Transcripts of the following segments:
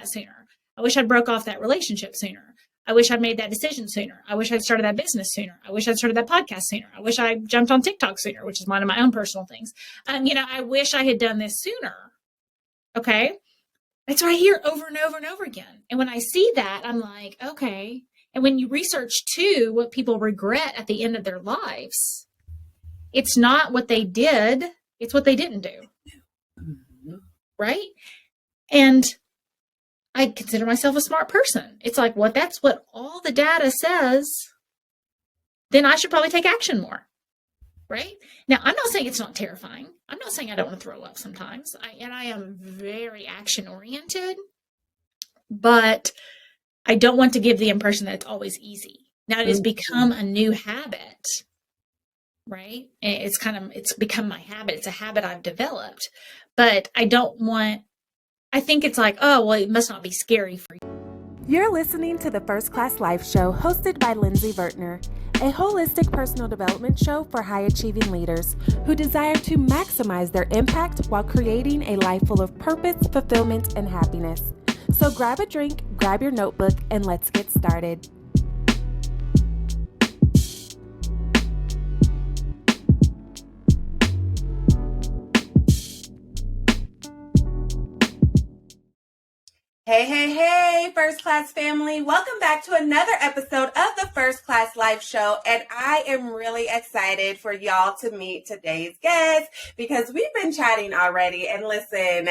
sooner. I wish I'd broke off that relationship sooner. I wish I'd made that decision sooner. I wish I'd started that business sooner. I wish I'd started that podcast sooner. I wish I jumped on TikTok sooner, which is one of my own personal things. I wish I had done this sooner. Okay. It's right here over and over and over again. And when I see that, I'm like, okay. And when you research too, what people regret at the end of their lives, it's not what they did, it's what they didn't do. Mm-hmm. Right? And I consider myself a smart person. It's like, well, that's what all the data says, then I should probably take action more. Right? Now, I'm not saying it's not terrifying. I'm not saying I don't want to throw up sometimes. I am very action oriented, but I don't want to give the impression that it's always easy. Now it has become a new habit, right? It's become my habit. It's a habit I've developed, but I think it's like, oh, well, it must not be scary for you. You're listening to the First Class Life Show hosted by Lindsey Vertner, a holistic personal development show for high-achieving leaders who desire to maximize their impact while creating a life full of purpose, fulfillment, and happiness. So grab a drink, grab your notebook, and let's get started. Hey, First Class family. Welcome back to another episode of the First Class Life Show. And I am really excited for y'all to meet today's guest because we've been chatting already. And listen,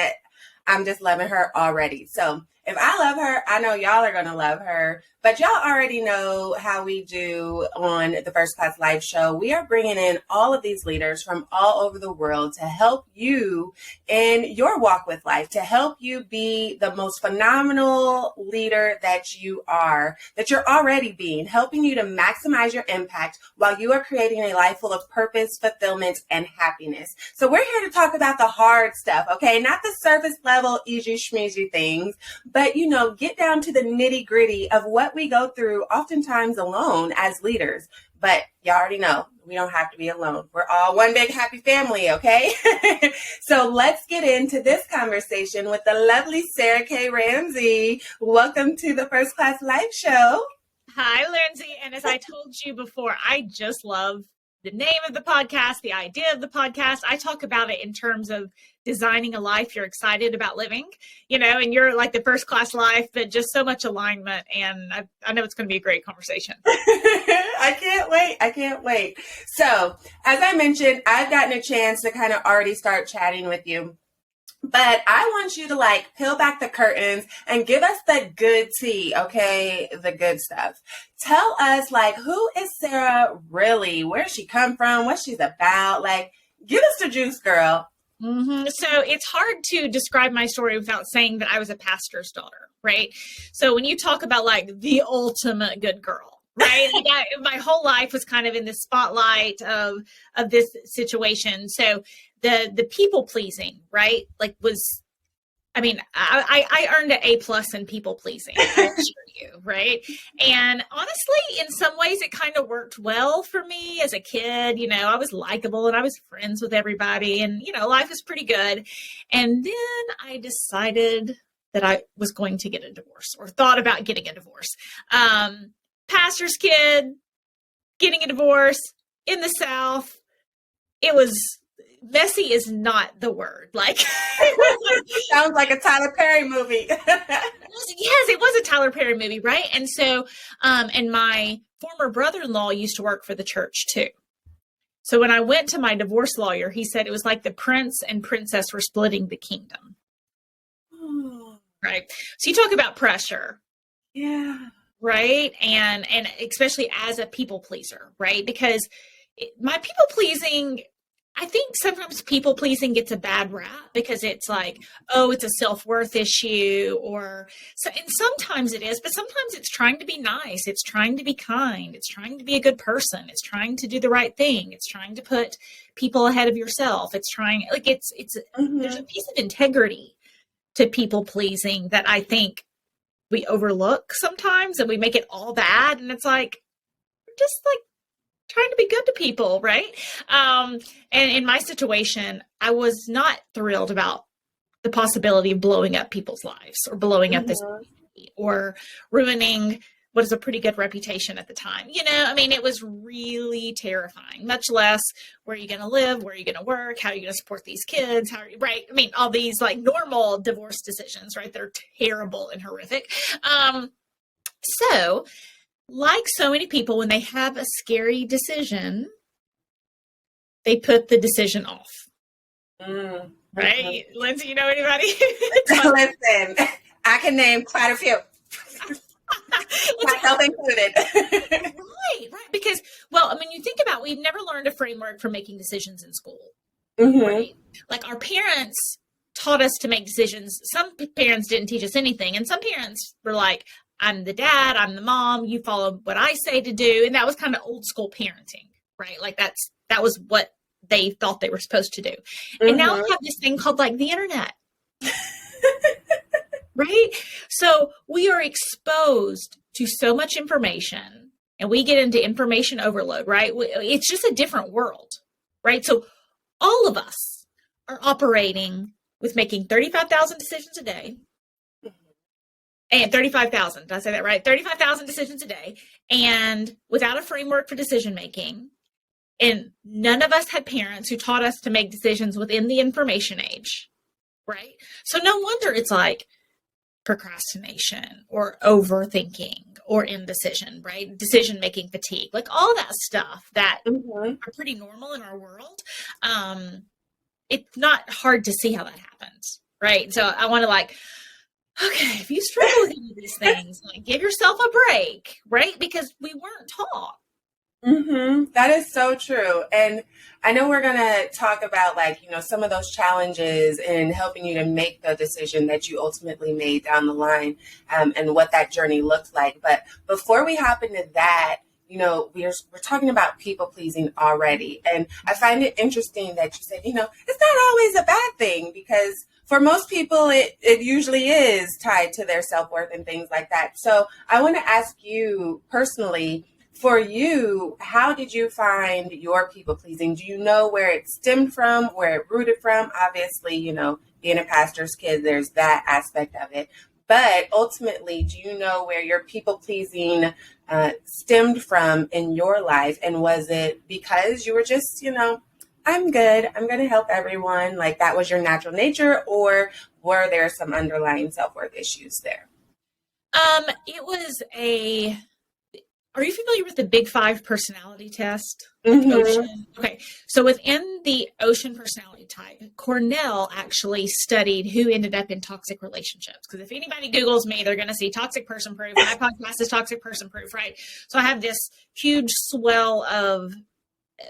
I'm just loving her already. So if I love her, I know y'all are going to love her. But y'all already know how we do on the First Class Life Show. We are bringing in all of these leaders from all over the world to help you in your walk with life, to help you be the most phenomenal leader that you are, that you're already being, helping you to maximize your impact while you are creating a life full of purpose, fulfillment, and happiness. So we're here to talk about the hard stuff, okay? Not the surface level, easy schmeezy things, but, get down to the nitty gritty of what we go through oftentimes alone as leaders. But you already know we don't have to be alone. We're all one big happy family, okay? So let's get into this conversation with the lovely Sarah K. Ramsey. Welcome to the First Class Life Show. Hi, Lindsey. And as I told you before, I just love the name of the podcast, the idea of the podcast. I talk about it in terms of designing a life you're excited about living, and you're like the first class life, but just so much alignment. And I know it's going to be a great conversation. I can't wait. So as I mentioned, I've gotten a chance to kind of already start chatting with you. But I want you to peel back the curtains and give us the good tea, okay? The good stuff. Tell us who is Sarah really? Where does she come from? What she's about? Give us the juice, girl. Mm-hmm. So it's hard to describe my story without saying that I was a pastor's daughter, right? So when you talk about the ultimate good girl, right? My whole life was kind of in the spotlight of this situation. So the people pleasing, right? I earned an A+ in people pleasing, I assure you, right? And honestly, in some ways, it kind of worked well for me as a kid. I was likable and I was friends with everybody, and life was pretty good. And then I decided that I was going to get a divorce, or thought about getting a divorce. Pastor's kid, getting a divorce in the South. It was messy is not the word. Sounds like a Tyler Perry movie. Yes, it was a Tyler Perry movie, right? And so, and my former brother-in-law used to work for the church too. So when I went to my divorce lawyer, he said it was like the prince and princess were splitting the kingdom. Right? So you talk about pressure. Yeah. Right? And especially as a people pleaser, right? Because my people pleasing, I think sometimes people pleasing gets a bad rap because it's it's a self-worth issue, and sometimes it is, but sometimes it's trying to be nice. It's trying to be kind. It's trying to be a good person. It's trying to do the right thing. It's trying to put people ahead of yourself. It's trying, there's a piece of integrity to people pleasing that I think we overlook sometimes, and we make it all bad. And it's just trying to be good to people, right? And in my situation, I was not thrilled about the possibility of blowing up people's lives or blowing up this or ruining what is a pretty good reputation at the time. I mean, it was really terrifying, much less where are you going to live, where are you going to work, how are you going to support these kids, right? I mean, all these like normal divorce decisions, right? They're terrible and horrific. So like so many people, when they have a scary decision, they put the decision off. Right? Lindsey, you know anybody? Listen, I can name quite a few. Myself included. Right. Because, well, I mean, you think about, we've never learned a framework for making decisions in school. Right? Like our parents taught us to make decisions. Some parents didn't teach us anything. And some parents were like, I'm the dad, I'm the mom, you follow what I say to do. And that was kind of old school parenting, right? Like that was what they thought they were supposed to do. And now we have this thing called like the internet. Right? So we are exposed to so much information and we get into information overload, right? It's just a different world, right? So all of us are operating with making 35,000 decisions a day. And 35,000, did I say that right? 35,000 decisions a day, and without a framework for decision making. And none of us had parents who taught us to make decisions within the information age, right? So no wonder it's like procrastination or overthinking or indecision, right? Decision making fatigue, like all that stuff that are pretty normal in our world. It's not hard to see how that happens, right? So I want to like, okay, if you struggle with any of these things, like give yourself a break, right? Because we weren't taught. That is so true. And I know we're going to talk about like, some of those challenges in helping you to make the decision that you ultimately made down the line, and what that journey looked like. But before we hop into that, we're talking about people pleasing already. And I find it interesting that you said, it's not always a bad thing, because for most people, it usually is tied to their self-worth and things like that. So I want to ask you personally, for you, how did you find your people pleasing? Do you know where it stemmed from, where it rooted from? Obviously, being a pastor's kid, there's that aspect of it. But ultimately, do you know where your people pleasing stemmed from in your life? And was it because you were just, I'm good, I'm going to help everyone, like that was your natural nature, or were there some underlying self-worth issues there? It was are you familiar with the Big Five personality test? Ocean? Okay. So within the Ocean personality type, Cornell actually studied who ended up in toxic relationships. Because if anybody Googles me, they're going to see toxic person proof. My podcast is toxic person proof, right? So I have this huge swell of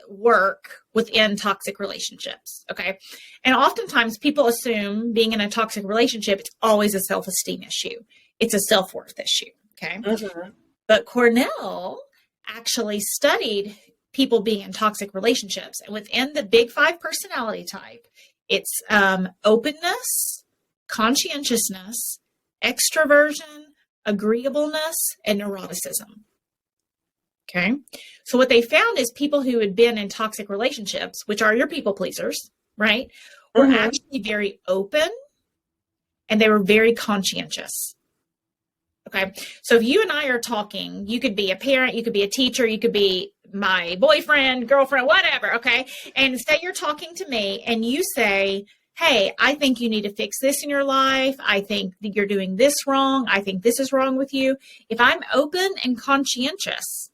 work within toxic relationships. Okay. And oftentimes people assume being in a toxic relationship, it's always a self-esteem issue. It's a self-worth issue. Okay. But Cornell actually studied people being in toxic relationships. And within the Big Five personality type, it's openness, conscientiousness, extroversion, agreeableness, and neuroticism. Okay. So what they found is people who had been in toxic relationships, which are your people pleasers, right, were actually very open and they were very conscientious. Okay. So if you and I are talking, you could be a parent, you could be a teacher, you could be my boyfriend, girlfriend, whatever. Okay. And say you're talking to me and you say, hey, I think you need to fix this in your life. I think that you're doing this wrong. I think this is wrong with you. If I'm open and conscientious,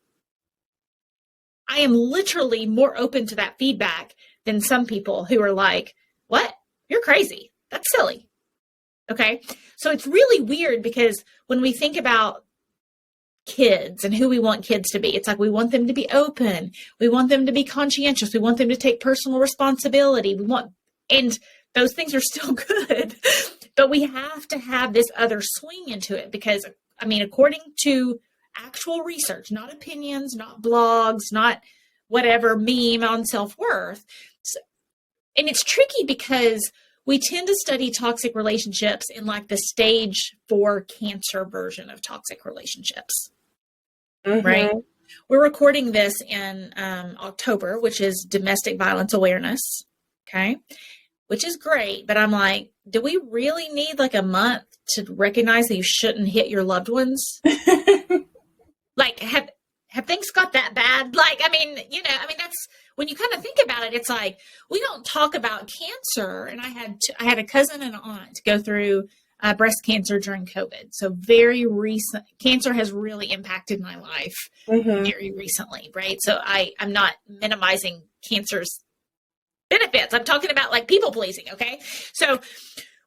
I am literally more open to that feedback than some people who are like, what? You're crazy. That's silly. Okay. So it's really weird because when we think about kids and who we want kids to be, it's like we want them to be open. We want them to be conscientious. We want them to take personal responsibility. And those things are still good, but we have to have this other swing into it because, according to actual research, not opinions, not blogs, not whatever meme on self-worth. And it's tricky because we tend to study toxic relationships in like the stage 4 cancer version of toxic relationships, right? We're recording this in October, which is Domestic Violence Awareness, okay, which is great. But I'm like, do we really need like a month to recognize that you shouldn't hit your loved ones? Like, have things got that bad? Like, I mean, that's when you kind of think about it, it's like, we don't talk about cancer. And I had a cousin and an aunt go through breast cancer during COVID. So very recent, cancer has really impacted my life very recently, right? So I'm not minimizing cancer's benefits. I'm talking about like people pleasing, okay? So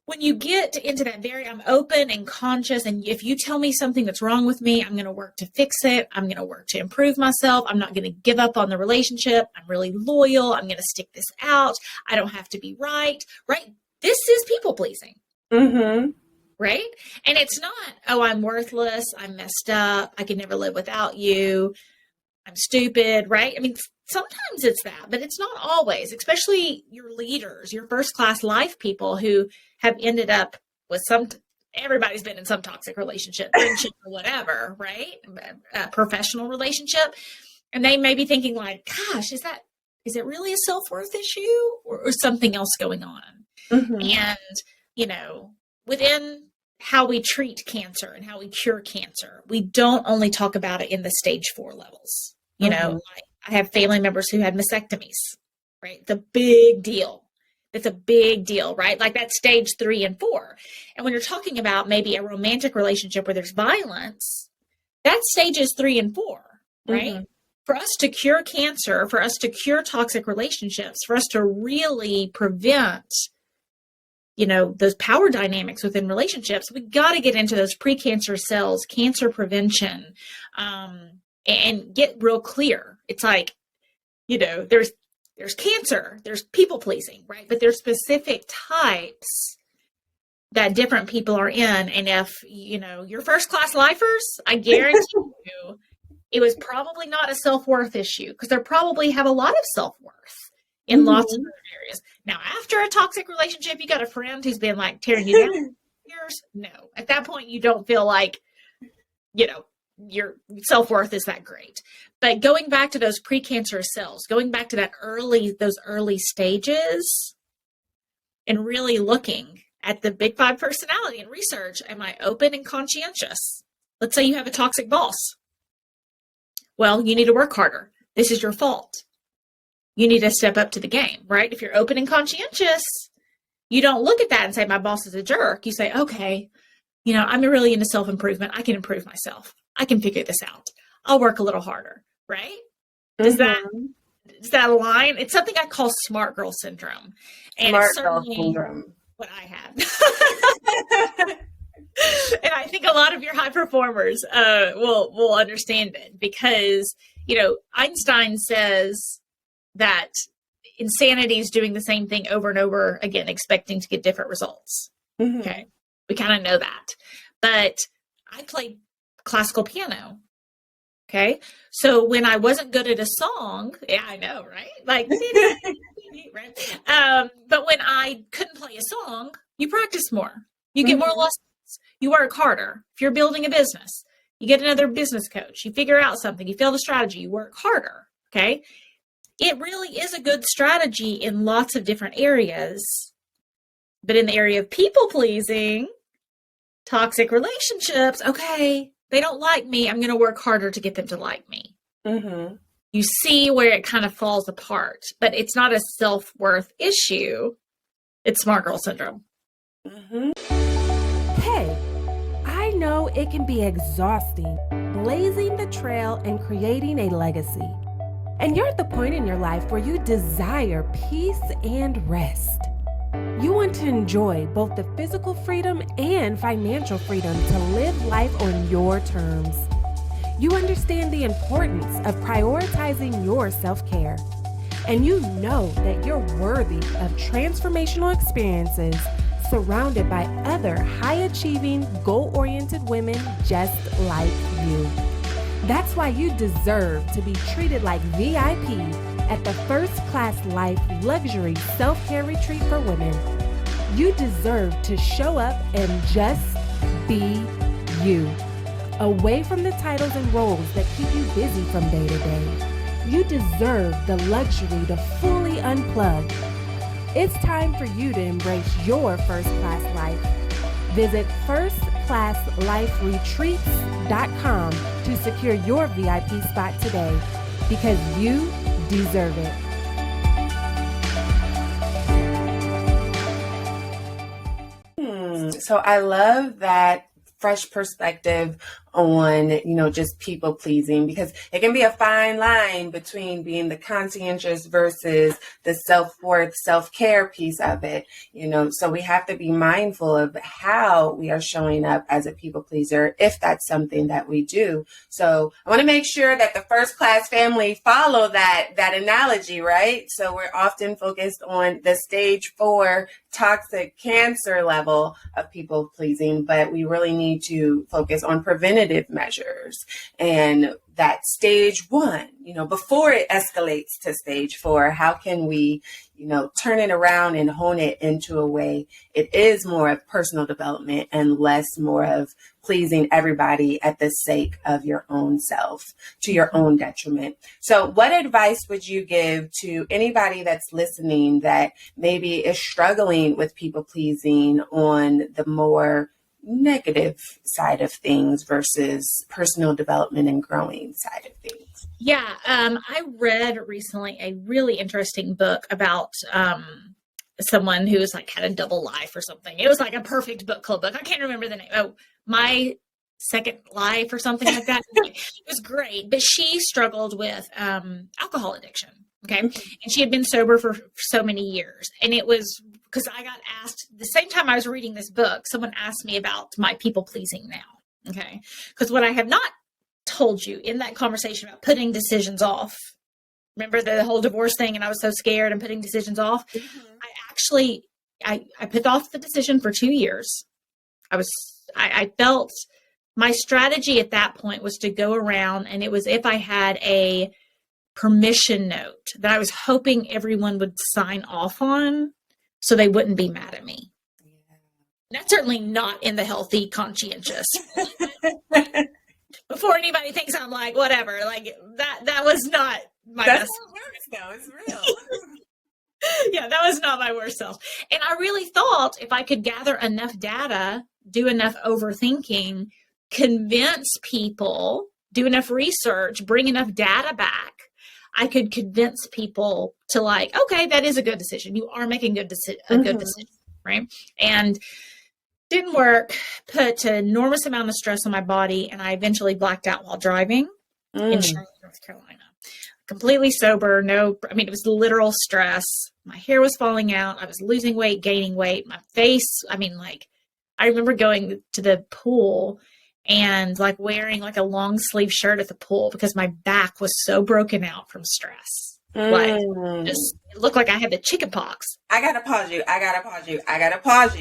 when you get into that I'm open and conscious, and if you tell me something that's wrong with me, I'm going to work to fix it. I'm going to work to improve myself. I'm not going to give up on the relationship. I'm really loyal. I'm going to stick this out. I don't have to be right? This is people pleasing. Right? And it's not, oh, I'm worthless. I'm messed up. I can never live without you. I'm stupid, right? I mean, sometimes it's that, but it's not always, especially your leaders, your first class life people who have ended up with everybody's been in some toxic relationship, friendship or whatever, right? A professional relationship. And they may be thinking like, gosh, is it really a self-worth issue or something else going on? And, within how we treat cancer and how we cure cancer, we don't only talk about it in the stage 4 levels. I have family members who had mastectomies, right? It's a big deal. It's a big deal, right? Like that's stage 3 and 4. And when you're talking about maybe a romantic relationship where there's violence, that's stages 3 and 4, right? For us to cure cancer, for us to cure toxic relationships, for us to really prevent, those power dynamics within relationships, we got to get into those precancer cells, cancer prevention, and get real clear. It's like, there's cancer, there's people pleasing, right? But there's specific types that different people are in. And if, you're first class lifers, I guarantee you, it was probably not a self-worth issue, because they probably have a lot of self-worth in lots of other areas. Now, after a toxic relationship, you got a friend who's been like tearing you down. No, at that point, you don't feel like, your self-worth is that great. But going back to those precancerous cells, going back to those early stages and really looking at the Big 5 personality and research, am I open and conscientious? Let's say you have a toxic boss. Well, you need to work harder. This is your fault. You need to step up to the game, right? If you're open and conscientious, you don't look at that and say, my boss is a jerk. You say, okay, I'm really into self-improvement. I can improve myself. I can figure this out. I'll work a little harder, right? Does that align? It's something I call smart girl syndrome. And Smart it's girl certainly syndrome. what I have. And I think a lot of your high performers will understand it, because, Einstein says that insanity is doing the same thing over and over again, expecting to get different results. Okay. We kind of know that. But I played classical piano. Okay. So when I wasn't good at a song, yeah, I know, right? Like, right? But when I couldn't play a song, you practice more. You get more lessons. You work harder. If you're building a business, you get another business coach. You figure out something. You fail the strategy. You work harder. Okay. It really is a good strategy in lots of different areas. But in the area of people pleasing, toxic relationships, okay, they don't like me. I'm going to work harder to get them to like me. You see where it kind of falls apart, but it's not a self-worth issue. It's smart girl syndrome. Hey, I know it can be exhausting blazing the trail and creating a legacy. And you're at the point in your life where you desire peace and rest. You want to enjoy both the physical freedom and financial freedom to live life on your terms. You understand the importance of prioritizing your self-care. And you know that you're worthy of transformational experiences surrounded by other high-achieving, goal-oriented women just like you. That's why you deserve to be treated like VIP at the First Class Life Luxury Self-Care Retreat for Women. You deserve to show up and just be you. Away from the titles and roles that keep you busy from day to day. You deserve the luxury to fully unplug. It's time for you to embrace your first-class life. Visit firstclassliferetreats.com to secure your VIP spot today, because you deserve it. So I love that fresh perspective on, just people pleasing, because it can be a fine line between being the conscientious versus the self-worth, self-care piece of it, so we have to be mindful of how we are showing up as a people pleaser, if that's something that we do. So I want to make sure that the first class family follow that analogy, right? So we're often focused on the stage 4 toxic cancer level of people pleasing, but we really need to focus on preventative measures, and that stage 1, before it escalates to stage 4, how can we, turn it around and hone it into a way it is more of personal development and less more of pleasing everybody at the sake of your own self, to your own detriment. So what advice would you give to anybody that's listening that maybe is struggling with people pleasing on the more negative side of things versus personal development and growing side of things? Yeah, I read recently a really interesting book about someone who was had a double life or something. It was like a perfect book club book. I can't remember the name. Oh, My Second Life or something like that. It was great, but she struggled with alcohol addiction. Okay. And she had been sober for so many years. And it was because I got asked the same time I was reading this book, someone asked me about my people pleasing now. Okay. Because what I have not told you in that conversation about putting decisions off, remember the whole divorce thing, and I was so scared and putting decisions off. I put off the decision for 2 years. I felt my strategy at that point was to go around, and it was if I had a permission note that I was hoping everyone would sign off on so they wouldn't be mad at me. Yeah. That's certainly not in the healthy conscientious. Before anybody thinks I'm whatever, that was not my best. That's what works though. It's real. Yeah, that was not my worst self. And I really thought if I could gather enough data, do enough overthinking, convince people, do enough research, bring enough data back, I could convince people to okay, that is a good decision. You are making a good decision, right? And didn't work, put an enormous amount of stress on my body, and I eventually blacked out while driving in Charlotte, North Carolina. Completely sober, it was literal stress. My hair was falling out. I was losing weight, gaining weight. My face, I remember going to the pool and wearing a long sleeve shirt at the pool because my back was so broken out from stress. It looked like I had the chicken pox. I gotta pause you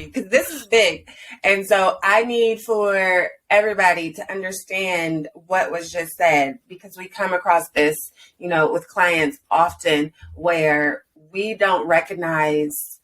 because this is big. And so I need for everybody to understand what was just said, because we come across this, with clients often where we don't recognize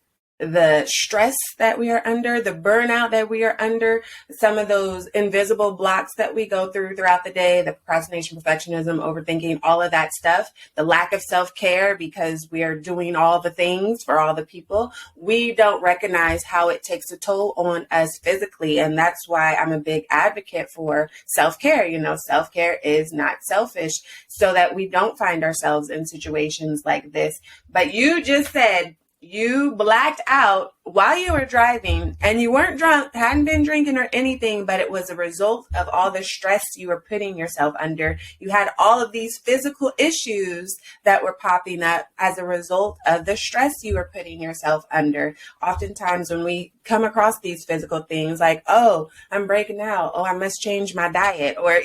the stress that we are under, the burnout that we are under, some of those invisible blocks that we go through throughout the day, the procrastination, perfectionism, overthinking, all of that stuff, the lack of self-care because we are doing all the things for all the people. We don't recognize how it takes a toll on us physically. And that's why I'm a big advocate for self-care. Self-care is not selfish, so that we don't find ourselves in situations like this. But you just said, you blacked out while you were driving, and you weren't drunk, hadn't been drinking or anything, but it was a result of all the stress you were putting yourself under. You had all of these physical issues that were popping up as a result of the stress you were putting yourself under. Oftentimes when we come across these physical things oh, I'm breaking out. Oh, I must change my diet. Or,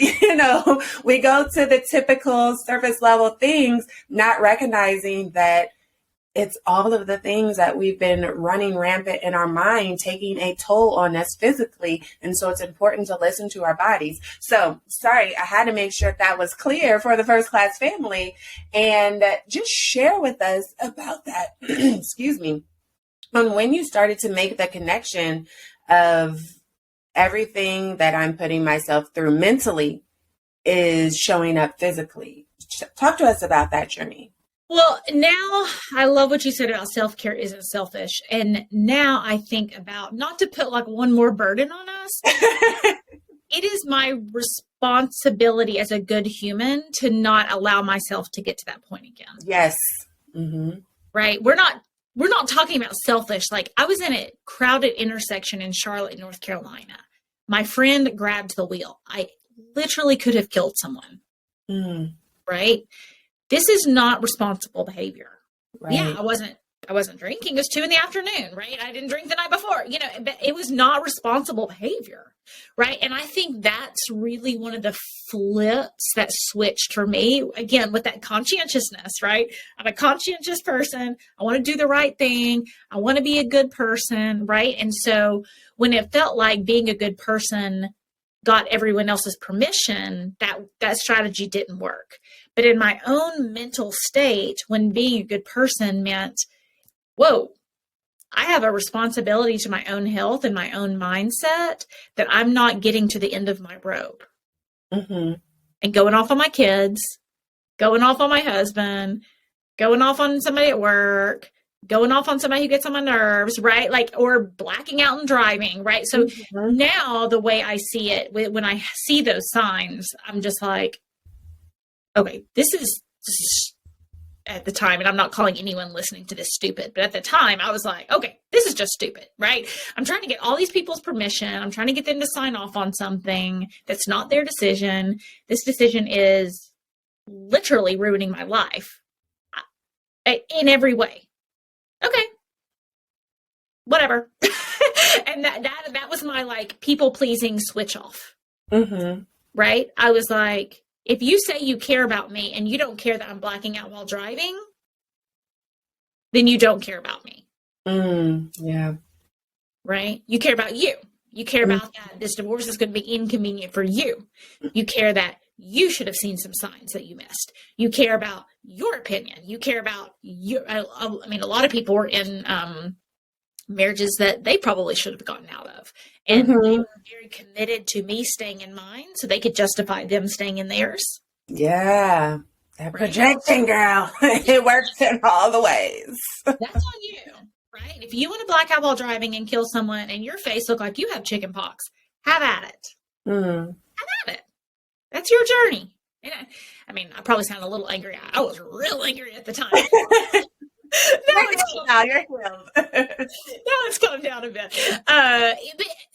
we go to the typical surface level things, not recognizing that it's all of the things that we've been running rampant in our mind, taking a toll on us physically. And so it's important to listen to our bodies. So sorry, I had to make sure that was clear for the first class family, and just share with us about that. Excuse me. On when you started to make the connection of everything that I'm putting myself through mentally is showing up physically. Talk to us about that journey. Well, now I love what you said about self-care isn't selfish. And now I think about, not to put like one more burden on us, it is my responsibility as a good human to not allow myself to get to that point again. Yes. Mm-hmm. Right? We're not talking about selfish. Like, I was in a crowded intersection in Charlotte, North Carolina. My friend grabbed the wheel. I literally could have killed someone. Mm. Right? This is not responsible behavior. Right. Yeah, I wasn't drinking. It was 2 p.m, right? I didn't drink the night before, but it was not responsible behavior. Right. And I think that's really one of the flips that switched for me, again, with that conscientiousness, right? I'm a conscientious person. I want to do the right thing. I want to be a good person. Right. And so when it felt like being a good person got everyone else's permission, that strategy didn't work. But in my own mental state, when being a good person meant, whoa, I have a responsibility to my own health and my own mindset, that I'm not getting to the end of my rope and going off on my kids, going off on my husband, going off on somebody at work, going off on somebody who gets on my nerves, right? Like, or blacking out and driving, right? So now the way I see it, when I see those signs, I'm just like, okay, this is at the time, and I'm not calling anyone listening to this stupid, but at the time I was like, okay, this is just stupid, right? I'm trying to get all these people's permission. I'm trying to get them to sign off on something that's not their decision. This decision is literally ruining my life in every way. Okay, whatever. And that was my like people pleasing switch off. Right? I was like, if you say you care about me and you don't care that I'm blacking out while driving, then you don't care about me. Yeah. Right? You care about you. You care about that this divorce is going to be inconvenient for you. You care that you should have seen some signs that you missed. You care about your opinion. You care about your, I mean, a lot of people were in marriages that they probably should have gotten out of. And they were very committed to me staying in mine so they could justify them staying in theirs. Yeah. That projection, girl. It works in all the ways. That's on you, right? If you want to black out while driving and kill someone and your face look like you have chicken pox, have at it. Have at it. That's your journey. And I mean, I probably sound a little angry. I was real angry at the time. Now you're healed. Now it's calmed down a bit.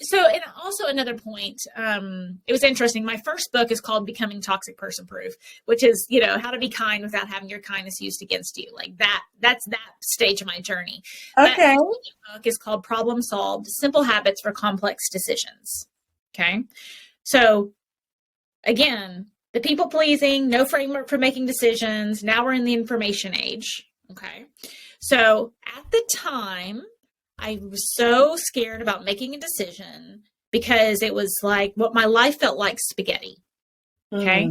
So, and also another point, it was interesting. My first book is called Becoming Toxic Person Proof, which is, how to be kind without having your kindness used against you. Like that's that stage of my journey. Okay. That book is called Problem Solved: Simple Habits for Complex Decisions. Okay. So again, the people pleasing, no framework for making decisions. Now we're in the information age. Okay. So at the time, I was so scared about making a decision because it was like what my life felt like spaghetti. Okay.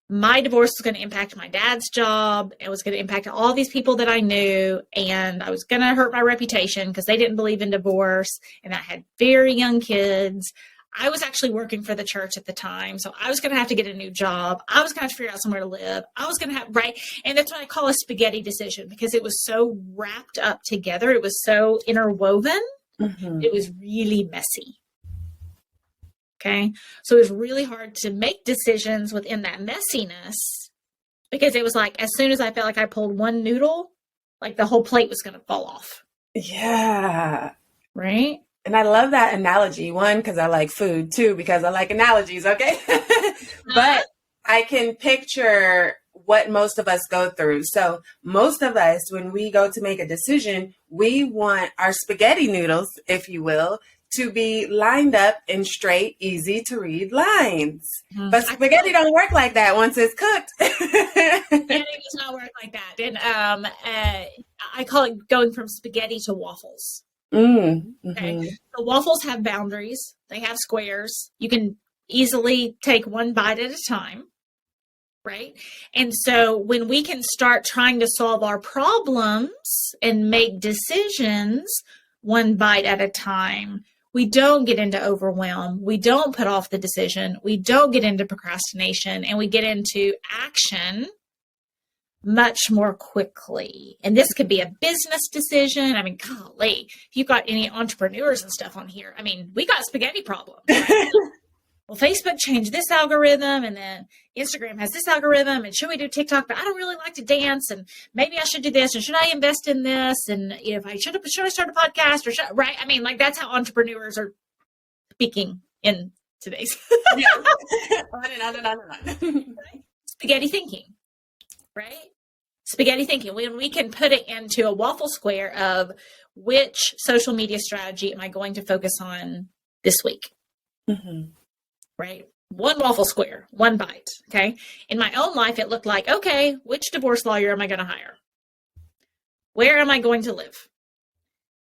My divorce was going to impact my dad's job. It was going to impact all these people that I knew. And I was going to hurt my reputation because they didn't believe in divorce. And I had very young kids. I was actually working for the church at the time. So I was going to have to get a new job. I was going to have to figure out somewhere to live. I was going to have, right. And that's what I call a spaghetti decision because it was so wrapped up together. It was so interwoven. It was really messy. Okay. So it was really hard to make decisions within that messiness because it was like, as soon as I felt like I pulled one noodle, like the whole plate was going to fall off. Yeah. Right. And I love that analogy. One, because I like food. Two, because I like analogies. Okay. But I can picture what most of us go through. So most of us, when we go to make a decision, we want our spaghetti noodles, if you will, to be lined up in straight, easy to read lines. But spaghetti don't work like that once it's cooked. Spaghetti does not work like that. And I call it going from spaghetti to waffles. Okay. So waffles have boundaries. They have squares. You can easily take one bite at a time. Right. And so when we can start trying to solve our problems and make decisions one bite at a time, we don't get into overwhelm. We don't put off the decision. We don't get into procrastination, and we get into action much more quickly. And this could be a business decision. I mean, golly, if you've got any entrepreneurs and stuff on here, I mean, we got spaghetti problems. Right? Well, Facebook changed this algorithm, and then Instagram has this algorithm, and should we do TikTok? But I don't really like to dance, and maybe I should do this, and should I invest in this? And if I should I start a podcast, or right? I mean, like, that's how entrepreneurs are speaking in today's. Yeah. On and on and on and on. Right? Spaghetti thinking, right? Spaghetti thinking. When we can put it into a waffle square of which social media strategy am I going to focus on this week? Mm-hmm. Right? One waffle square, one bite. Okay. In my own life, it looked like, okay, which divorce lawyer am I going to hire? Where am I going to live?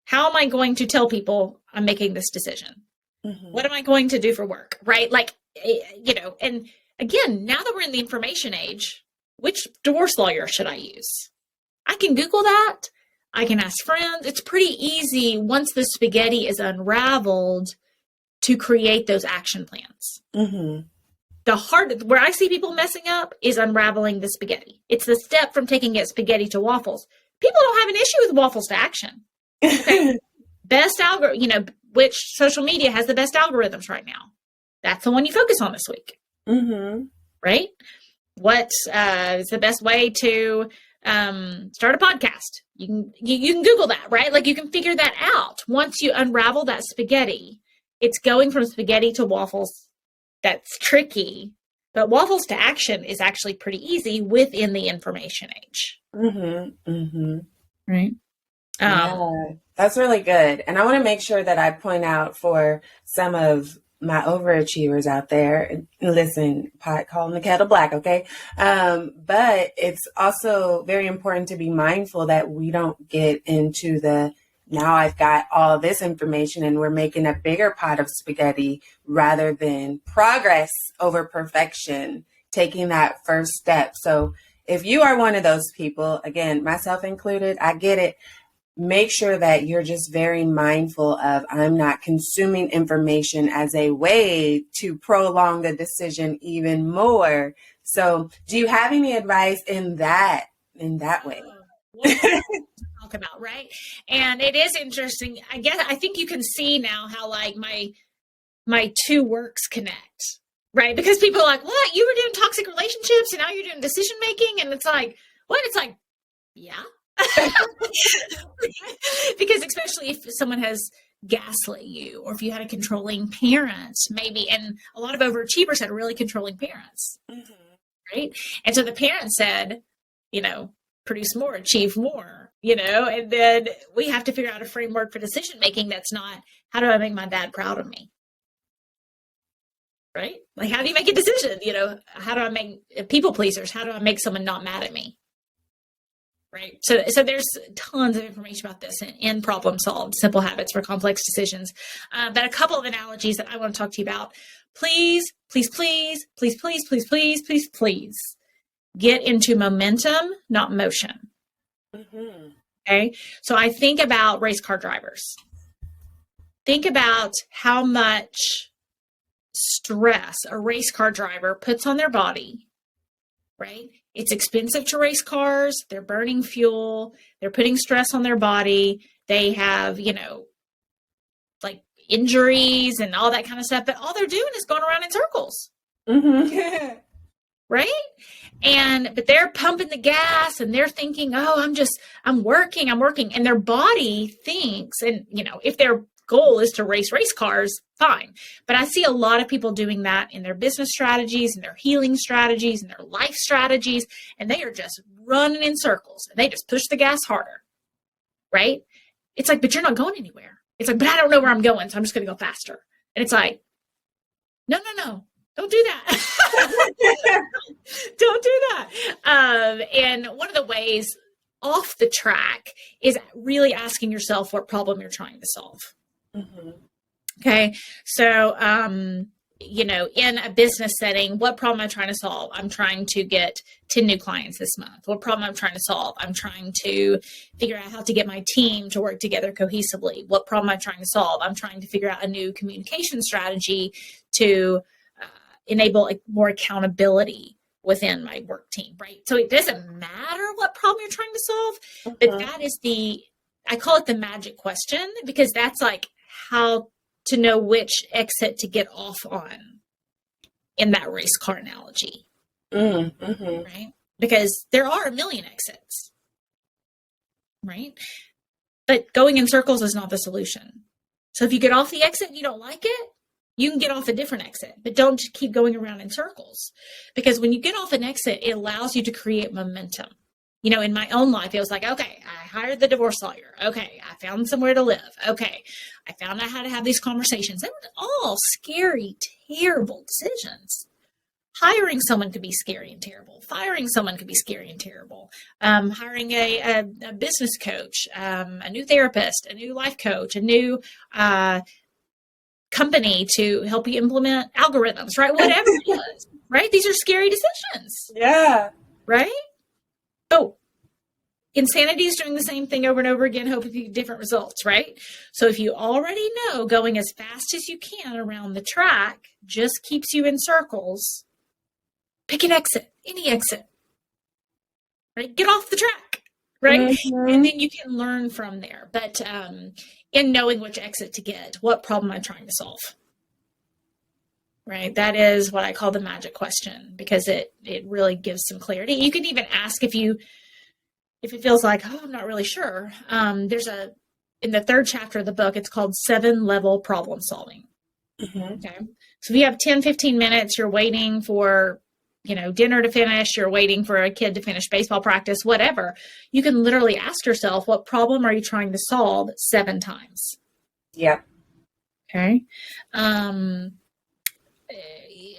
How am I going to tell people I'm making this decision? Mm-hmm. What am I going to do for work? Right? Like, and again, now that we're in the information age, which divorce lawyer should I use? I can Google that. I can ask friends. It's pretty easy once the spaghetti is unraveled to create those action plans. Mm-hmm. Where I see people messing up is unraveling the spaghetti. It's the step from taking it spaghetti to waffles. People don't have an issue with waffles to action. Okay? Best algorithm, which social media has the best algorithms right now? That's the one you focus on this week. Mm-hmm. Right? What is the best way to start a podcast? You can Google that, right? Like, you can figure that out. Once you unravel that spaghetti, it's going from spaghetti to waffles. That's tricky, but waffles to action is actually pretty easy within the information age. Mm-hmm. Mm-hmm. Right. Yeah, that's really good. And I want to make sure that I point out for some of my overachievers out there, listen, pot calling the kettle black, okay? But it's also very important to be mindful that we don't get into now I've got all this information and we're making a bigger pot of spaghetti rather than progress over perfection, taking that first step. So if you are one of those people, again, myself included, I get it. Make sure that you're just very mindful of, I'm not consuming information as a way to prolong the decision even more. So do you have any advice in that way? Talk about, right? And it is interesting. I think you can see now how, like, my two works connect, right? Because people are like, what? You were doing toxic relationships and now you're doing decision making, and it's like, what? It's like, yeah. Because especially if someone has gaslit you, or if you had a controlling parent, maybe, and a lot of overachievers had really controlling parents, right? And so the parent said, produce more, achieve more, and then we have to figure out a framework for decision making that's not, how do I make my dad proud of me? Right? Like, how do you make a decision? How do I make people pleasers? How do I make someone not mad at me? Right? So there's tons of information about this in Problem Solved, Simple Habits for Complex Decisions. But a couple of analogies that I want to talk to you about. Please, please, please, please, please, please, please, please, please get into momentum, not motion. Mm-hmm. Okay? So I think about race car drivers. Think about how much stress a race car driver puts on their body, right? It's expensive to race cars. They're burning fuel. They're putting stress on their body. They have, like, injuries and all that kind of stuff. But all they're doing is going around in circles. Mm-hmm. Right? But they're pumping the gas and they're thinking, oh, I'm working. And their body thinks, and, if their goal is to race cars, fine. But I see a lot of people doing that in their business strategies and their healing strategies and their life strategies. And they are just running in circles and they just push the gas harder. Right? It's like, but you're not going anywhere. It's like, but I don't know where I'm going, so I'm just going to go faster. And it's like, no. Don't do that. Don't do that. And one of the ways off the track is really asking yourself what problem you're trying to solve. Mm-hmm. Okay. So, in a business setting, what problem am I trying to solve? I'm trying to get 10 new clients this month. What problem I'm trying to solve? I'm trying to figure out how to get my team to work together cohesively. What problem am I trying to solve? I'm trying to figure out a new communication strategy to enable more accountability within my work team, right? So it doesn't matter what problem you're trying to solve, but that is I call it the magic question, because that's like how to know which exit to get off on in that race car analogy, right? Because there are a million exits, right? But going in circles is not the solution. So if you get off the exit and you don't like it, you can get off a different exit, but don't keep going around in circles. Because when you get off an exit, it allows you to create momentum. You know, in my own life, it was like, okay, I hired the divorce lawyer. Okay, I found somewhere to live. Okay, I found out how to have these conversations. They were all scary, terrible decisions. Hiring someone could be scary and terrible. Firing someone could be scary and terrible. Hiring a business coach, a new therapist, a new life coach, a new company to help you implement algorithms, right? Whatever it is, right? These are scary decisions. Yeah. Right? So insanity is doing the same thing over and over again, hoping for different results, right? So if you already know going as fast as you can around the track just keeps you in circles, pick an exit, any exit, right? Get off the track, right? And then you can learn from there. But in knowing which exit to get, what problem I'm trying to solve, right? That is what I call the magic question, because it really gives some clarity. You can even ask if it feels like, oh, I'm not really sure. There's in the 3rd chapter of the book, it's called 7-level problem solving. Okay. So if you have 10, 15 minutes, you're waiting for, dinner to finish, you're waiting for a kid to finish baseball practice, whatever, you can literally ask yourself, what problem are you trying to solve 7 times? Yeah. Okay.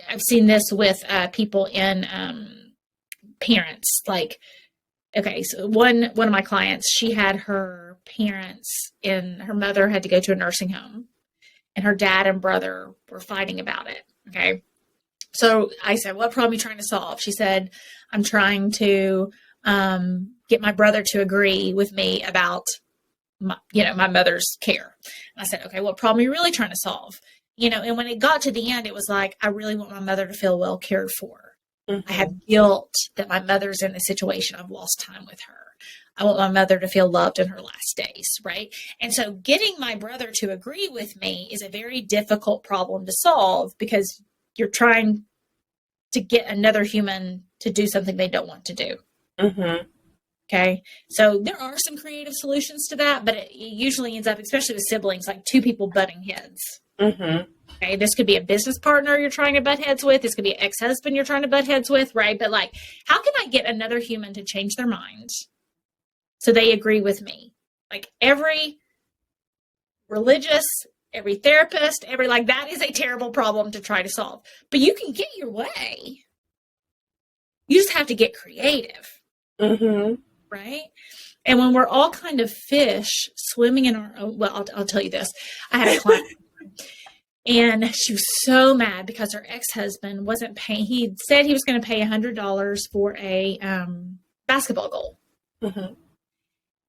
I've seen this with people in parents. Like, okay, so one of my clients, she had her parents her mother had to go to a nursing home, and her dad and brother were fighting about it. Okay. So I said, what problem are you trying to solve? She said, I'm trying to get my brother to agree with me about my mother's care. And I said, okay, what problem are you really trying to solve? And when it got to the end, it was like, I really want my mother to feel well cared for. I have guilt that my mother's in this situation. I've lost time with her. I want my mother to feel loved in her last days, right? And so getting my brother to agree with me is a very difficult problem to solve, because you're trying to get another human to do something they don't want to do. Okay. So there are some creative solutions to that, but it usually ends up, especially with siblings, like 2 people butting heads. Okay. This could be a business partner you're trying to butt heads with. This could be an ex-husband you're trying to butt heads with, right? But like, how can I get another human to change their mind so they agree with me? Like every religious, every therapist, that is a terrible problem to try to solve. But you can get your way. You just have to get creative. Right? And when we're all kind of fish swimming in our own, well, I'll tell you this. I had a client and she was so mad because her ex-husband wasn't paying. He said he was going to pay $100 for a basketball goal.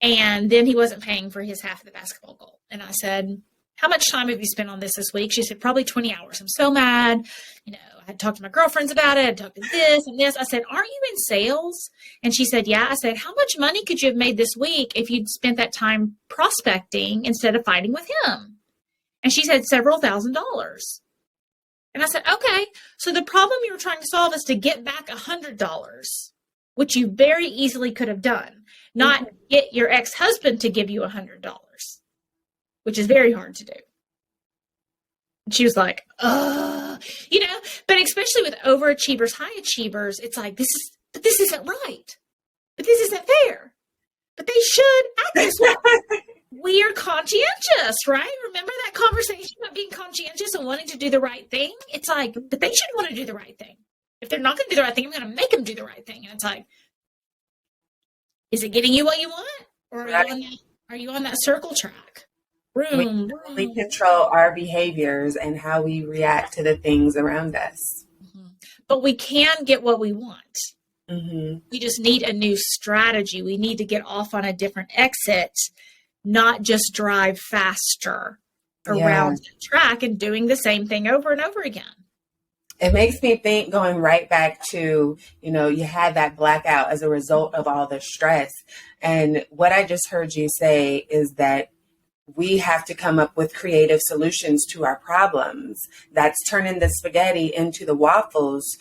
And then he wasn't paying for his half of the basketball goal. And I said, how much time have you spent on this week? She said, probably 20 hours. I'm so mad. I had talked to my girlfriends about it. I talked to this and this. I said, aren't you in sales? And she said, yeah. I said, how much money could you have made this week if you'd spent that time prospecting instead of fighting with him? And she said, several $1,000s. And I said, okay, so the problem you were trying to solve is to get back $100, which you very easily could have done, not get your ex-husband to give you $100. Which is very hard to do. And she was like, but especially with overachievers, high achievers, it's like, this isn't right. But this isn't fair. But they should act this way. We are conscientious, right? Remember that conversation about being conscientious and wanting to do the right thing? It's like, but they should want to do the right thing. If they're not going to do the right thing, I'm going to make them do the right thing. And it's like, is it getting you what you want? Or are you on that circle track? We control our behaviors and how we react to the things around us. But we can get what we want. We just need a new strategy. We need to get off on a different exit, not just drive faster around the track and doing the same thing over and over again. It makes me think, going right back to, you had that blackout as a result of all the stress. And what I just heard you say is that we have to come up with creative solutions to our problems. That's turning the spaghetti into the waffles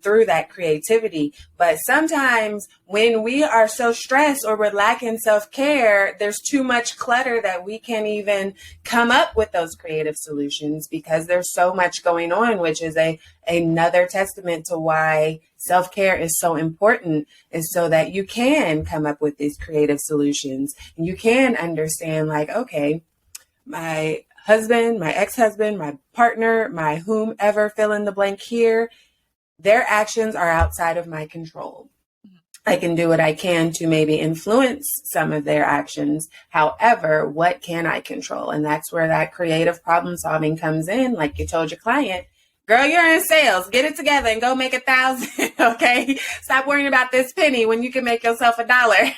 through that creativity. But sometimes when we are so stressed or we're lacking self-care, there's too much clutter that we can't even come up with those creative solutions because there's so much going on, which is another testament to why self-care is so important, is so that you can come up with these creative solutions and you can understand, like, okay, my husband, my ex-husband, my partner, my whomever, fill in the blank here, their actions are outside of my control. I can do what I can to maybe influence some of their actions. However, what can I control? And that's where that creative problem solving comes in. Like you told your client, girl, you're in sales. Get it together and go make 1,000. Okay. Stop worrying about this penny when you can make yourself $1.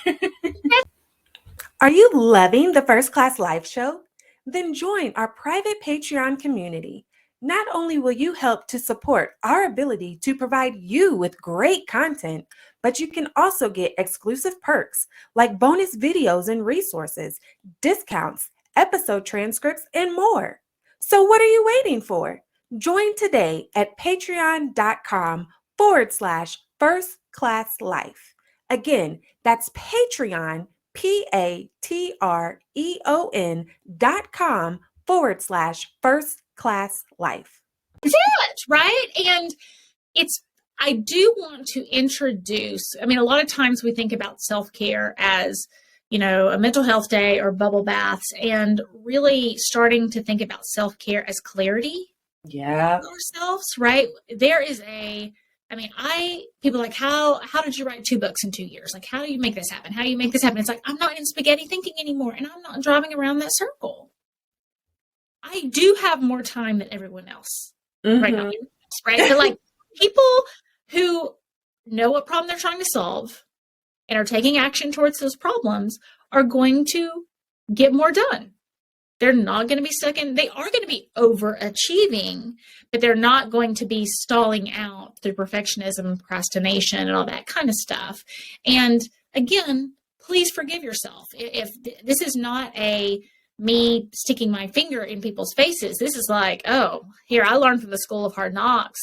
Are you loving the First Class Life Show? Then join our private Patreon community. Not only will you help to support our ability to provide you with great content, but you can also get exclusive perks like bonus videos and resources, discounts, episode transcripts, and more. So what are you waiting for? Join today at patreon.com/First Class Life. Again, that's Patreon, patreon.com/First Class Life. That's it, right? And I do want to introduce, a lot of times we think about self-care as, a mental health day or bubble baths, and really starting to think about self-care as clarity. Yeah. Ourselves, right? There is people are like, how did you write 2 books in 2 years? Like, how do you make this happen? How do you make this happen? It's like, I'm not in spaghetti thinking anymore, and I'm not driving around that circle. I do have more time than everyone else right now, right? But like people who know what problem they're trying to solve and are taking action towards those problems are going to get more done. They're not going to be they are going to be overachieving, but they're not going to be stalling out through perfectionism, procrastination, and all that kind of stuff. And again, please forgive yourself. If this is not me sticking my finger in people's faces, this is like, oh, here, I learned from the school of hard knocks.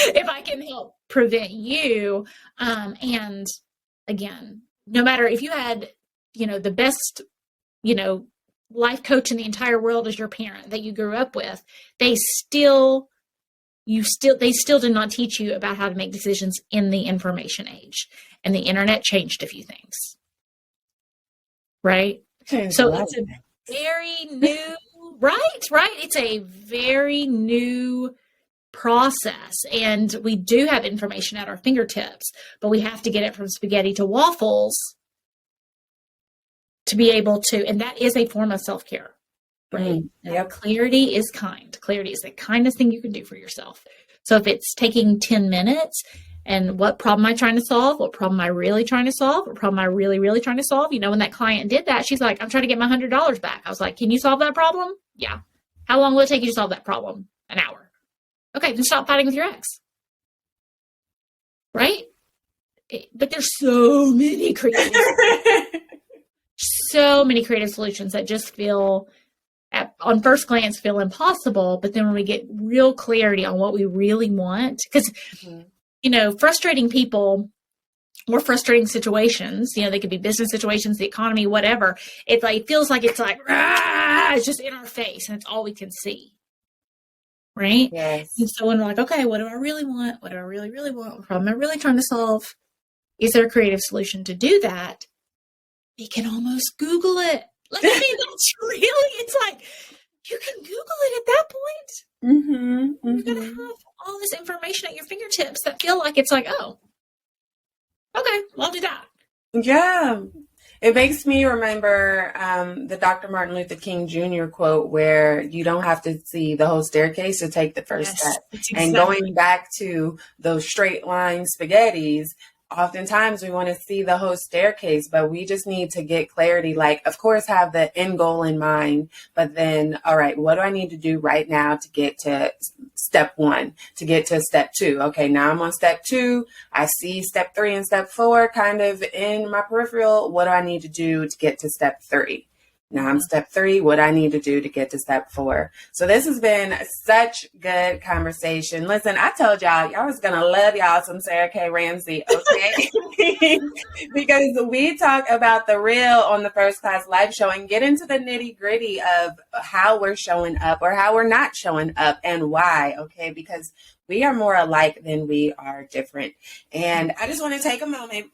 If I can help prevent you. And again, no matter if you had, the best, life coach in the entire world as your parent that you grew up with, they still did not teach you about how to make decisions in the information age. And the internet changed a few things. Right? So it's a very new, right? It's a very new process. And we do have information at our fingertips, but we have to get it from spaghetti to waffles to be able to, and that is a form of self-care, right? Yep. Clarity is kind. Clarity is the kindest thing you can do for yourself. So if it's taking 10 minutes, and what problem am I trying to solve? What problem am I really trying to solve? What problem am I really, really trying to solve? When that client did that, she's like, I'm trying to get my $100 back. I was like, can you solve that problem? Yeah. How long will it take you to solve that problem? An hour. Okay, then stop fighting with your ex. Right? But there's so many creative solutions that just feel, on first glance, feel impossible. But then when we get real clarity on what we really want, because frustrating people or frustrating situations, they could be business situations, the economy, whatever. It feels like it's just in our face, and it's all we can see. Right? Yes. And so when we're like, okay, what do I really want? What do I really, really want? What problem am I really trying to solve? Is there a creative solution to do that? We can almost Google it. That's really, it's like, you can Google it at that point. You're going to have all this information at your fingertips that feel like it's like, oh, okay, well, I'll do that. Yeah. It makes me remember the Dr. Martin Luther King Jr. quote, where you don't have to see the whole staircase to take the first step. Exactly. And going back to those straight line spaghettis, oftentimes we want to see the whole staircase, but we just need to get clarity. Like, of course, have the end goal in mind, but then, all right, what do I need to do right now to get to step 1, to get to step 2? Okay, now I'm on step 2. I see step 3 and step 4 kind of in my peripheral. What do I need to do to get to step 3? Now I'm step 3, what I need to do to get to step 4. So this has been such good conversation. Listen, I told y'all was going to love y'all some Sarah K. Ramsey, okay? Because we talk about the real on the First Class Live Show and get into the nitty gritty of how we're showing up or how we're not showing up and why, okay? Because we are more alike than we are different. And I just want to take a moment.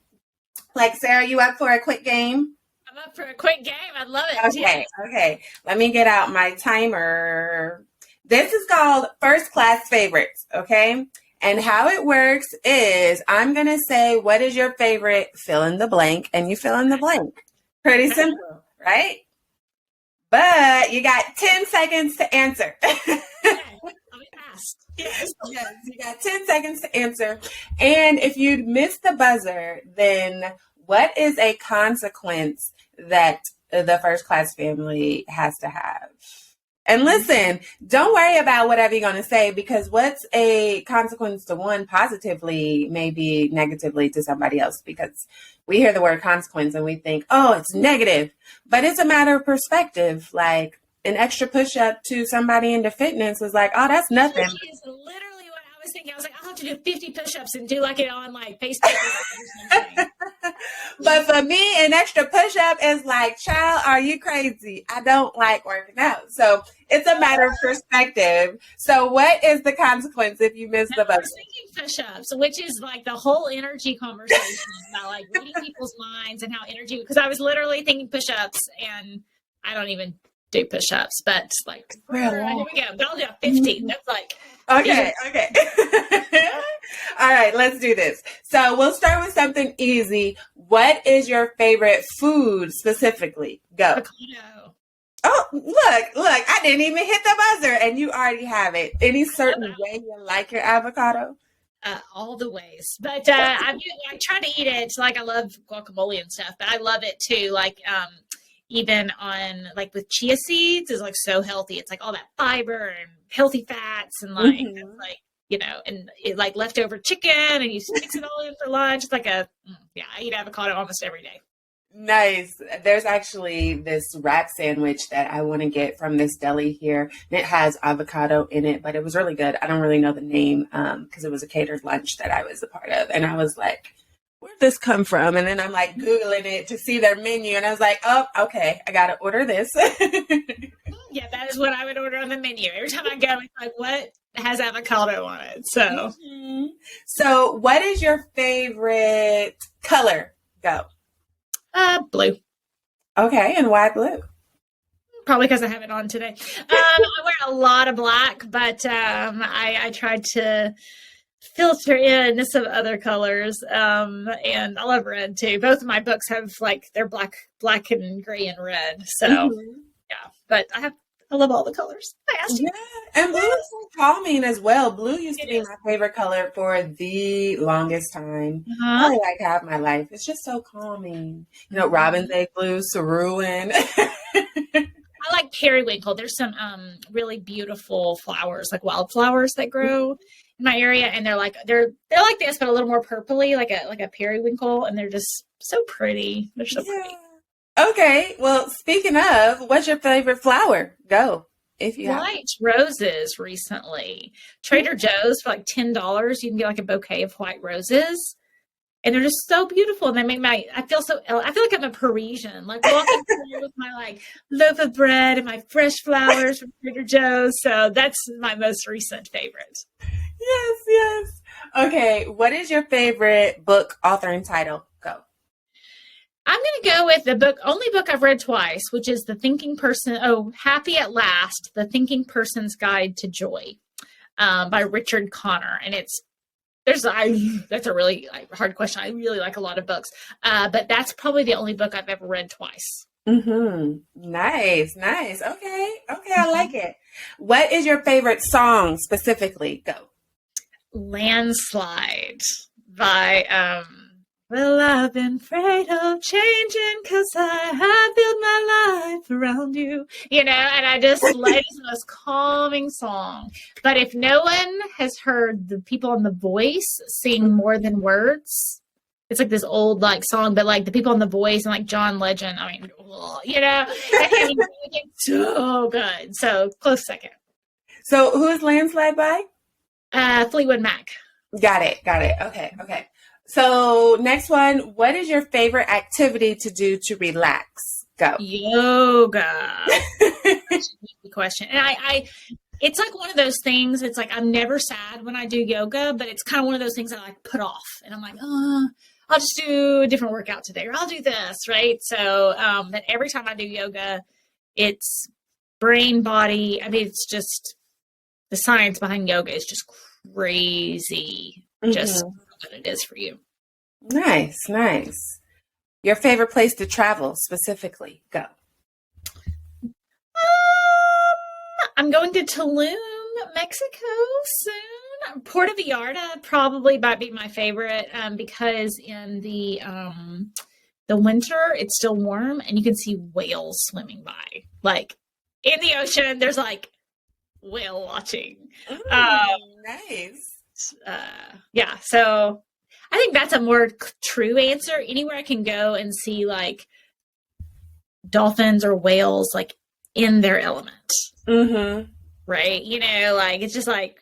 Like, Sarah, you up for a quick game? I'm up for a quick game. I love it. Okay. Let me get out my timer. This is called First Class Favorites, okay? And how it works is I'm going to say, what is your favorite fill in the blank? And you fill in the blank. Pretty simple, right? But you got 10 seconds to answer. Okay. I'll be fast. Yes, you got 10 seconds to answer. And if you'd miss the buzzer, then what is a consequence that the First Class family has to have? And listen, don't worry about whatever you're going to say, because what's a consequence to one positively may be negatively to somebody else, because we hear the word consequence and we think, oh, it's negative, but it's a matter of perspective. Like an extra push-up to somebody into fitness is like, oh, that's nothing. That is literally what I was thinking. I was like, I'll have to do 50 push-ups and do like it on like Facebook or something. But for me, an extra push-up is like, child, are you crazy? I don't like working out. So it's a matter of perspective. So what is the consequence if you miss the bus? I was thinking push-ups, which is like the whole energy conversation about like reading people's minds and how energy, because I was literally thinking push-ups and I don't even do push-ups, but like, here we go. But I'll do 50. That's like, okay. All right, let's do this. So we'll start with something easy. What is your favorite food specifically? Go. Avocado. Oh, look, I didn't even hit the buzzer and you already have it. Any certain way you like your avocado? All the ways, but I try to eat it. Like I love guacamole and stuff, but I love it too. Like even on like with chia seeds is like so healthy. It's like all that fiber and healthy fats and like it's like, you know, and it like leftover chicken and you mix it all in for lunch. It's like I eat avocado almost every day. Nice. There's actually this wrap sandwich that I want to get from this deli here. And it has avocado in it, but it was really good. I don't really know the name because it was a catered lunch that I was a part of. And I was like, where'd this come from? And then I'm like Googling it to see their menu. And I was like, oh, okay, I got to order this. Yeah, that is what I would order on the menu. Every time I go, it's like, what has avocado on it? So, So what is your favorite color? Go. Blue. Okay, and why blue? Probably because I have it on today. I wear a lot of black, but I tried to filter in some other colors. And I love red too. Both of my books have like they're black and gray and red. So yeah, but I love all the colors. I asked you. Yeah, and blue is so calming as well. Blue used to be my favorite color for the longest time. Probably like half my life. It's just so calming. You know, robin's egg blue, cerulean. I like periwinkle. There's some really beautiful flowers, like wildflowers that grow in my area, and they're like this, but a little more purpley, like a periwinkle, and they're just so pretty. They're so pretty. Okay, well, speaking of, what's your favorite flower? Go, if you have. White roses recently. Trader Joe's for like $10, you can get like a bouquet of white roses. And they're just so beautiful. And they make I feel like I'm a Parisian, like walking through with my like loaf of bread and my fresh flowers from Trader Joe's. So that's my most recent favorite. Yes. Okay, what is your favorite book, author, and title? Go. I'm going to go with the only book I've read twice, which is Happy at Last, The Thinking Person's Guide to Joy, by Richard Connor. And that's a really hard question. I really like a lot of books, but that's probably the only book I've ever read twice. Nice. Okay, I like it. What is your favorite song specifically? Go. Landslide by Well, I've been afraid of changing because I have built my life around you. You know, and I just like it's the most calming song. But if no one has heard the people on The Voice sing More Than Words, it's like this old like song, but like the people on The Voice and like John Legend, I mean, you know, and it's so good. So close second. So who is Landslide by? Fleetwood Mac. Got it. Okay. So next one, what is your favorite activity to do to relax? Go. Yoga. Question. And I it's like one of those things, it's like I'm never sad when I do yoga, but it's kind of one of those things that I like put off. And I'm like, oh, I'll just do a different workout today, or I'll do this, right? So but every time I do yoga, it's brain, body. I mean, it's just the science behind yoga is just crazy. Just what it is for you. Nice. Your favorite place to travel specifically? Go. I'm going to Tulum, Mexico soon. Puerto Vallarta probably might be my favorite because in the winter it's still warm and you can see whales swimming by. Like in the ocean, there's like whale watching. Nice. Yeah, so I think that's a more true answer. Anywhere I can go and see like dolphins or whales like in their element. Right? You know, like it's just like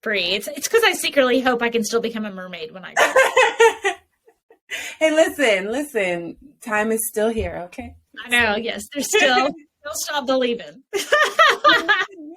free. It's because I secretly hope I can still become a mermaid when I go. Hey, listen. Time is still here, okay? I know, yes. There's still don't stop believing.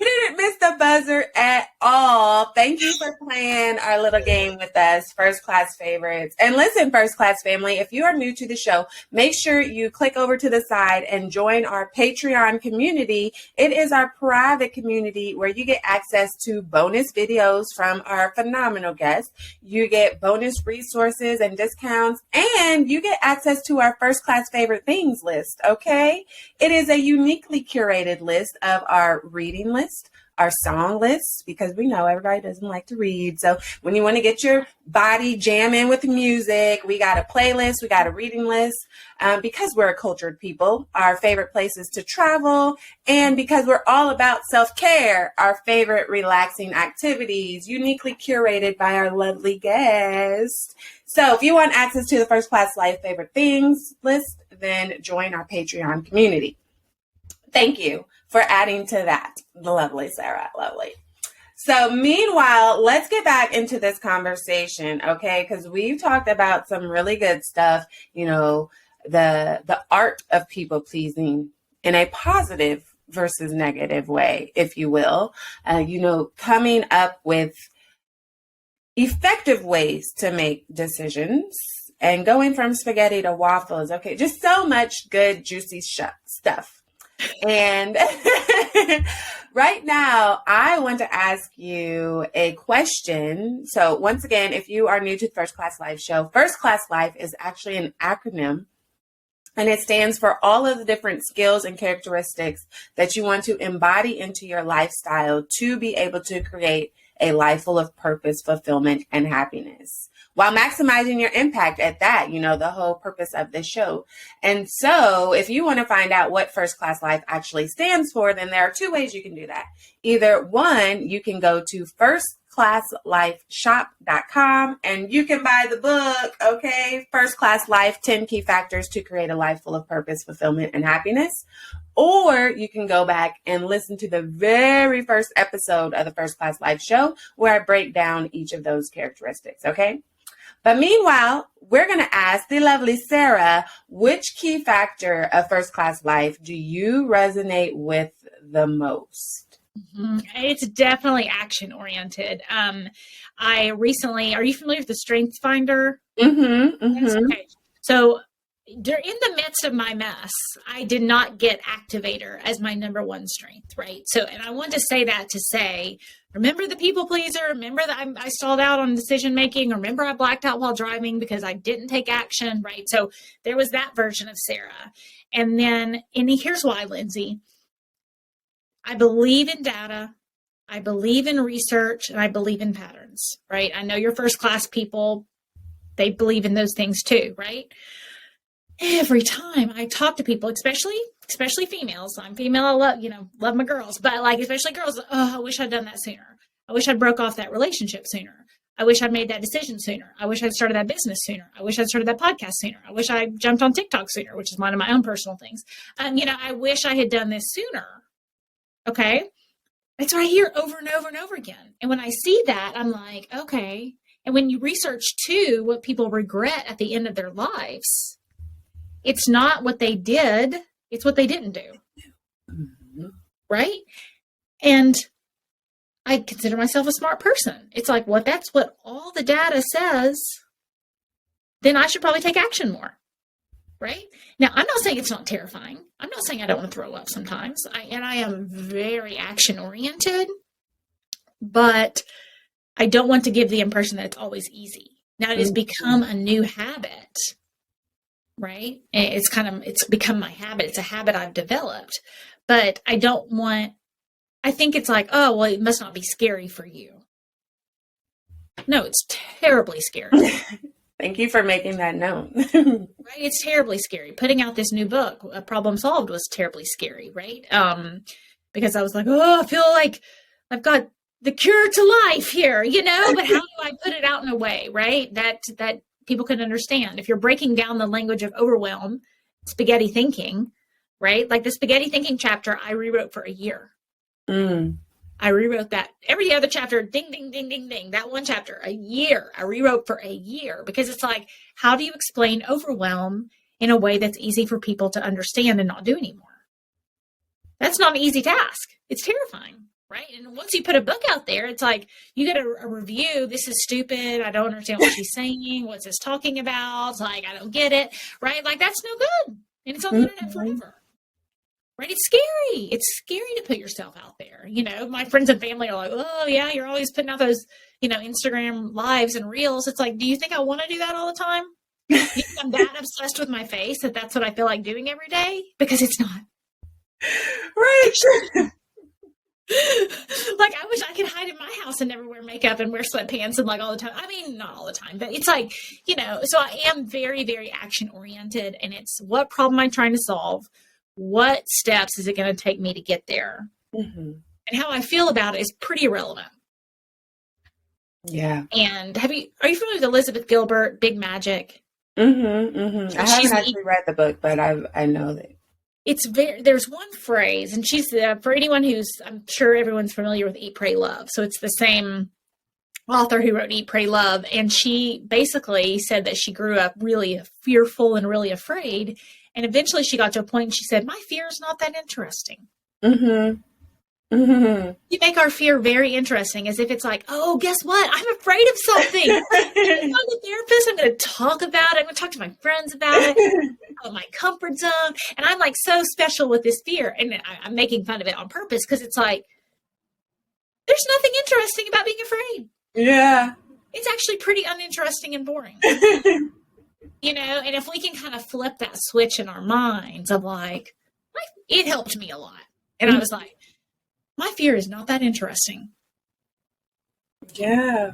You didn't miss the buzzer at all. Thank you for playing our little game with us, First Class Favorites. And listen, First Class family, if you are new to the show, make sure you click over to the side and join our Patreon community. It is our private community where you get access to bonus videos from our phenomenal guests. You get bonus resources and discounts, and you get access to our First Class Favorite Things list, okay? It is a uniquely curated list of our reading list, our song lists, because we know everybody doesn't like to read. So when you want to get your body jamming with music, we got a playlist, we got a reading list, because we're a cultured people, our favorite places to travel, and because we're all about self-care, our favorite relaxing activities, uniquely curated by our lovely guests. So if you want access to the First Class Life Favorite Things list, then join our Patreon community. Thank you for adding to that. The lovely Sarah, lovely. So meanwhile, let's get back into this conversation, okay? Because we've talked about some really good stuff, you know, the art of people pleasing in a positive versus negative way, if you will. You know, coming up with effective ways to make decisions and going from spaghetti to waffles. Okay, just so much good, juicy stuff. And right now, I want to ask you a question. So once again, if you are new to the First Class Life show, First Class Life is actually an acronym, and it stands for all of the different skills and characteristics that you want to embody into your lifestyle to be able to create a life full of purpose, fulfillment, and happiness, while maximizing your impact at that, you know, the whole purpose of this show. And so if you want to find out what First Class Life actually stands for, then there are two ways you can do that. Either one, you can go to firstclasslifeshop.com and you can buy the book, okay? First Class Life, 10 Key Factors to Create a Life Full of Purpose, Fulfillment, and Happiness. Or you can go back and listen to the very first episode of the First Class Life show where I break down each of those characteristics, okay? But meanwhile, we're going to ask the lovely Sarah, which key factor of First Class Life do you resonate with the most? It's definitely action oriented. I recently, are you familiar with the Strength Finder? Okay. So in the midst of my mess, I did not get activator as my number one strength, right? So, and I want to say that to say, remember the people pleaser, remember that I stalled out on decision making, remember I blacked out while driving because I didn't take action, right? So there was that version of Sarah. And then, and here's why, Lindsey. I believe in data, I believe in research, and I believe in patterns, right? I know you're first class people. they believe in those things too, right? Every time I talk to people, especially females, I'm female, I love my girls, but like, especially girls, oh, I wish I'd done that sooner. I wish I'd broke off that relationship sooner. I wish I'd made that decision sooner. I wish I'd started that business sooner. I wish I'd started that podcast sooner. I wish I jumped on TikTok sooner, which is one of my own personal things. I wish I had done this sooner. Okay. It's right here over and over and over again. And when I see that, I'm like, okay. And when you research too, what people regret at the end of their lives, it's not what they did, it's what they didn't do. Mm-hmm. Right? And I consider myself a smart person. It's like, well, that's what all the data says, then I should probably take action more. Right? Now, I'm not saying it's not terrifying. I'm not saying I don't want to throw up sometimes. I am very action oriented, but I don't want to give the impression that it's always easy. Now, it has become a new habit, right? It's become my habit. It's a habit I've developed, but I think it's like, oh, well, it must not be scary for you. No, it's terribly scary. Thank you for making that known. Right? It's terribly scary. Putting out this new book, Problem Solved, was terribly scary, right? Because I was like, oh, I feel like I've got the cure to life here, but how do I put it out in a way, right? That people can understand. If you're breaking down the language of overwhelm, spaghetti thinking, right? Like the spaghetti thinking chapter, I rewrote for a year. I rewrote that. Every other chapter, ding, ding, ding, ding, ding. That one chapter, a year. I rewrote for a year because it's like, how do you explain overwhelm in a way that's easy for people to understand and not do anymore? That's not an easy task. It's terrifying, right? And once you put a book out there, it's like, you get a review. This is stupid. I don't understand what she's saying. What's this talking about? Like, I don't get it, right? Like, that's no good. And it's on the internet forever. Right? It's scary. It's scary to put yourself out there. My friends and family are like, oh yeah, you're always putting out those, Instagram lives and reels. It's like, do you think I want to do that all the time? Do you think I'm that obsessed with my face that's what I feel like doing every day? Because it's not. Right. Like, I wish I could hide in my house and never wear makeup and wear sweatpants and like all the time. I mean, not all the time, but it's like, so I am very, very action oriented, and it's what problem I'm trying to solve. What steps is it going to take me to get there? Mm-hmm. And how I feel about it is pretty irrelevant. Yeah. And are you familiar with Elizabeth Gilbert, Big Magic? Mm-hmm. Mm-hmm. I haven't actually read the book, but I know that. There's one phrase, and she's for anyone I'm sure everyone's familiar with Eat, Pray, Love. So it's the same author who wrote Eat, Pray, Love. And she basically said that she grew up really fearful and really afraid. And eventually she got to a point and she said, my fear is not that interesting. Mm-hmm. Mm-hmm. You make our fear very interesting, as if it's like, oh, guess what? I'm afraid of something. I'm going to the therapist. I'm going to talk about it. I'm going to talk to my friends about it. About my comfort zone. And I'm like so special with this fear. And I'm making fun of it on purpose because it's like, there's nothing interesting about being afraid. Yeah. It's actually pretty uninteresting and boring. And if we can kind of flip that switch in our minds of like, it helped me a lot. And I was like, my fear is not that interesting. Yeah.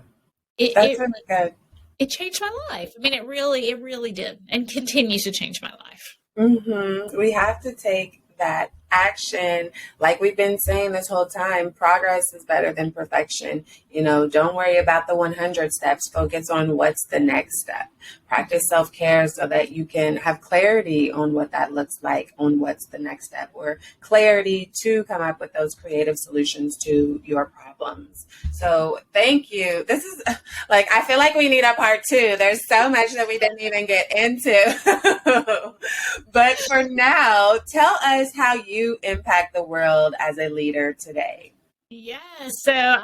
That's really good. It changed my life. I mean, it really did, and continues to change my life. Mm-hmm. We have to take that action. Like we've been saying this whole time, progress is better than perfection. Don't worry about the 100 steps. Focus on what's the next step. Practice self-care so that you can have clarity on what that looks like, on what's the next step, or clarity to come up with those creative solutions to your problems. So thank you. This is like, I feel like we need a part 2. There's so much that we didn't even get into. But for now, tell us how you impact the world as a leader today. Yeah, so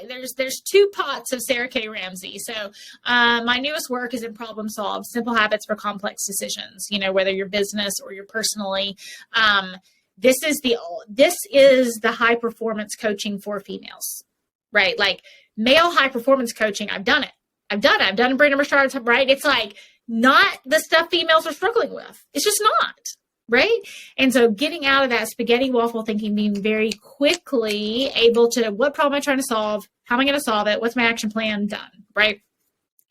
there's 2 pots of Sarah K. Ramsey. So my newest work is in Problem Solved, Simple Habits for Complex Decisions. Whether you're business or you're personally, this is the high performance coaching for females, right? Like male high performance coaching. I've done it. I've done it. Brain Number, right? It's like not the stuff females are struggling with. It's just not. Right. And so getting out of that spaghetti waffle thinking, being very quickly able to, what problem am I trying to solve? How am I going to solve it? What's my action plan? Done. Right.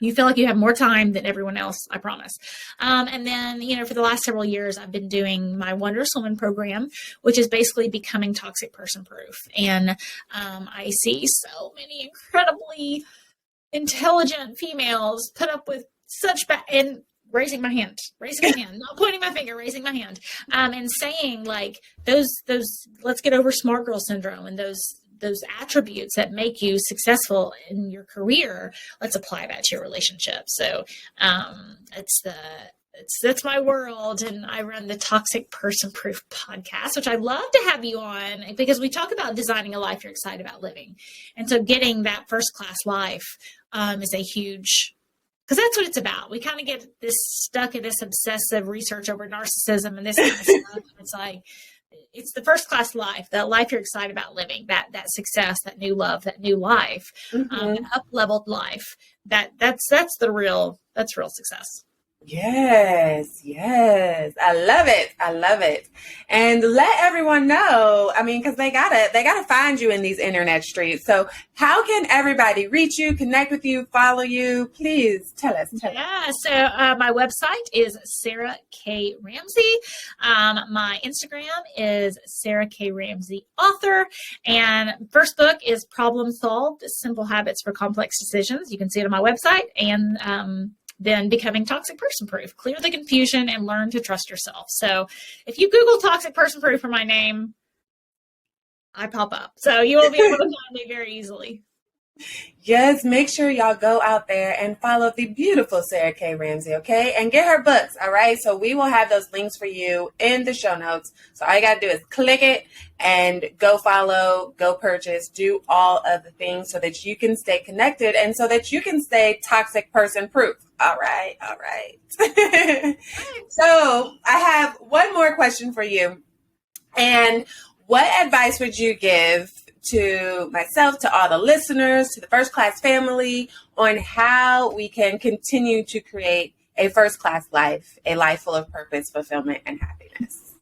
You feel like you have more time than everyone else, I promise. And then, for the last several years, I've been doing my Wondrous Woman program, which is basically becoming toxic person proof. And I see so many incredibly intelligent females put up with such bad, and raising my hand, not pointing my finger, raising my hand, and saying like those, let's get over smart girl syndrome and those attributes that make you successful in your career, let's apply that to your relationship. So that's my world. And I run the Toxic Person Proof podcast, which I'd love to have you on, because we talk about designing a life you're excited about living. And so getting that first class life is a huge, because that's what it's about. We kind of get stuck in this obsessive research over narcissism and this kind of stuff. It's like, it's the first class life, that life you're excited about living, that success, that new love, that new life, an up-leveled life. That's real success. Yes. I love it. And let everyone know, because they gotta find you in these internet streets. So how can everybody reach you, connect with you, follow you? Please tell us. Yeah. So my website is Sarah K. Ramsey. My Instagram is Sarah K. Ramsey Author. And first book is Problem Solved: Simple Habits for Complex Decisions. You can see it on my website. And then Becoming Toxic Person Proof: Clear the Confusion and Learn to Trust Yourself. So if you Google Toxic Person Proof for my name, I pop up. So you will be able to find me very easily. Yes, make sure y'all go out there and follow the beautiful Sarah K. Ramsey, okay? And get her books, all right? So we will have those links for you in the show notes. So all you got to do is click it and go follow, go purchase, do all of the things so that you can stay connected and so that you can stay toxic person proof. All right. So I have one more question for you. And what advice would you give to myself, to all the listeners, to the First Class family, on how we can continue to create a first class life, a life full of purpose, fulfillment, and happiness?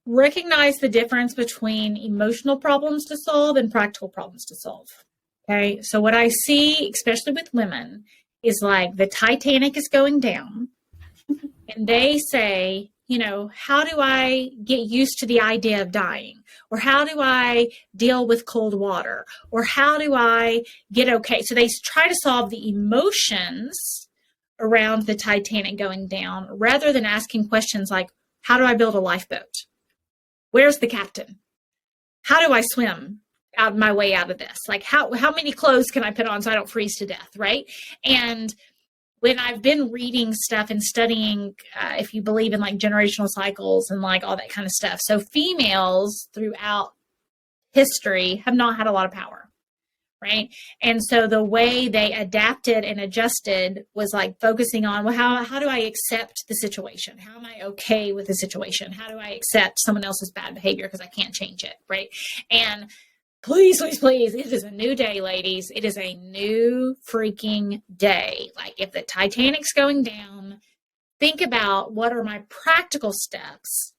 Recognize the difference between emotional problems to solve and practical problems to solve. Okay. So what I see, especially with women, is like the Titanic is going down and they say, how do I get used to the idea of dying? Or how do I deal with cold water? Or how do I get okay? So they try to solve the emotions around the Titanic going down rather than asking questions like, how do I build a lifeboat? Where's the captain? How do I swim out my way out of this? Like how many clothes can I put on so I don't freeze to death, right? And when I've been reading stuff and studying, if you believe in like generational cycles and like all that kind of stuff. So females throughout history have not had a lot of power, right? And so the way they adapted and adjusted was like focusing on, well, how do I accept the situation? How am I okay with the situation? How do I accept someone else's bad behavior because I can't change it, right? And please, it is a new day, ladies. It is a new freaking day. Like if the Titanic's going down, think about what are my practical steps,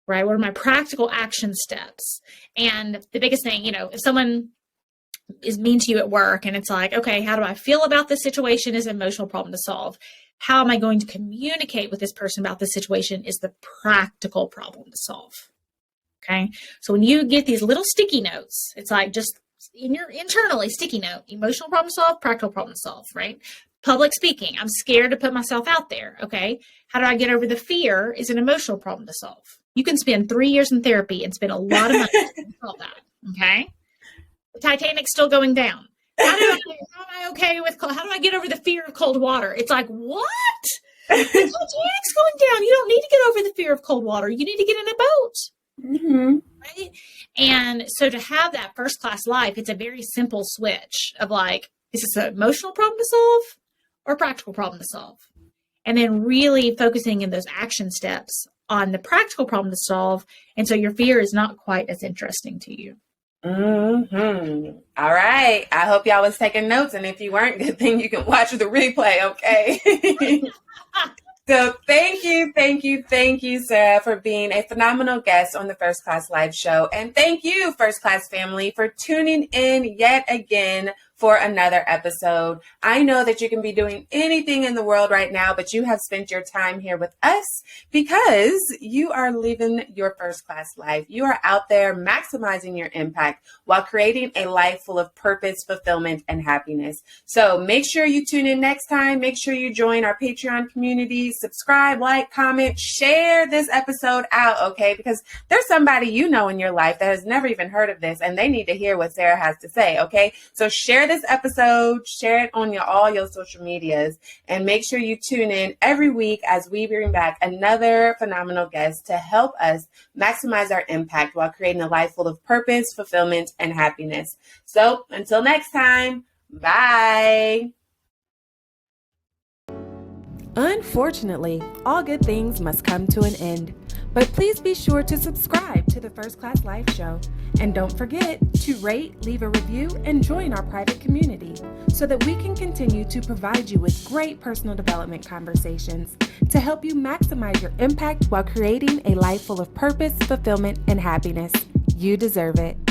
right? What are my practical action steps? And the biggest thing, if someone is mean to you at work and it's like, okay, how do I feel about this situation is an emotional problem to solve. How am I going to communicate with this person about this situation is the practical problem to solve. Okay. So when you get these little sticky notes, it's like just in your internally sticky note, emotional problem solve, practical problem solve, right? Public speaking. I'm scared to put myself out there. Okay. How do I get over the fear is an emotional problem to solve. You can spend 3 years in therapy and spend a lot of money to solve that. Okay. The Titanic's still going down. How do I get over the fear of cold water? It's like, what? The Titanic's going down. You don't need to get over the fear of cold water. You need to get in a boat. Mm-hmm. Right? And so to have that first class life, it's a very simple switch of like, is this an emotional problem to solve or a practical problem to solve? And then really focusing in those action steps on the practical problem to solve. And so your fear is not quite as interesting to you. Mm-hmm. All right. I hope y'all was taking notes. And if you weren't, good thing you can watch the replay. Okay. So thank you, Sarah, for being a phenomenal guest on the First Class Live Show. And thank you, First Class family, for tuning in yet again for another episode. I know that you can be doing anything in the world right now, but you have spent your time here with us because you are living your first class life. You are out there maximizing your impact while creating a life full of purpose, fulfillment, and happiness. So make sure you tune in next time. Make sure you join our Patreon community, subscribe, like, comment, share this episode out, okay? Because there's somebody you know in your life that has never even heard of this and they need to hear what Sarah has to say, okay? So share this episode, share it on all your social medias, and make sure you tune in every week as we bring back another phenomenal guest to help us maximize our impact while creating a life full of purpose, fulfillment, and happiness. So until next time, bye. Unfortunately, all good things must come to an end. But please be sure to subscribe to the First Class Life Show. And don't forget to rate, leave a review, and join our private community so that we can continue to provide you with great personal development conversations to help you maximize your impact while creating a life full of purpose, fulfillment, and happiness. You deserve it.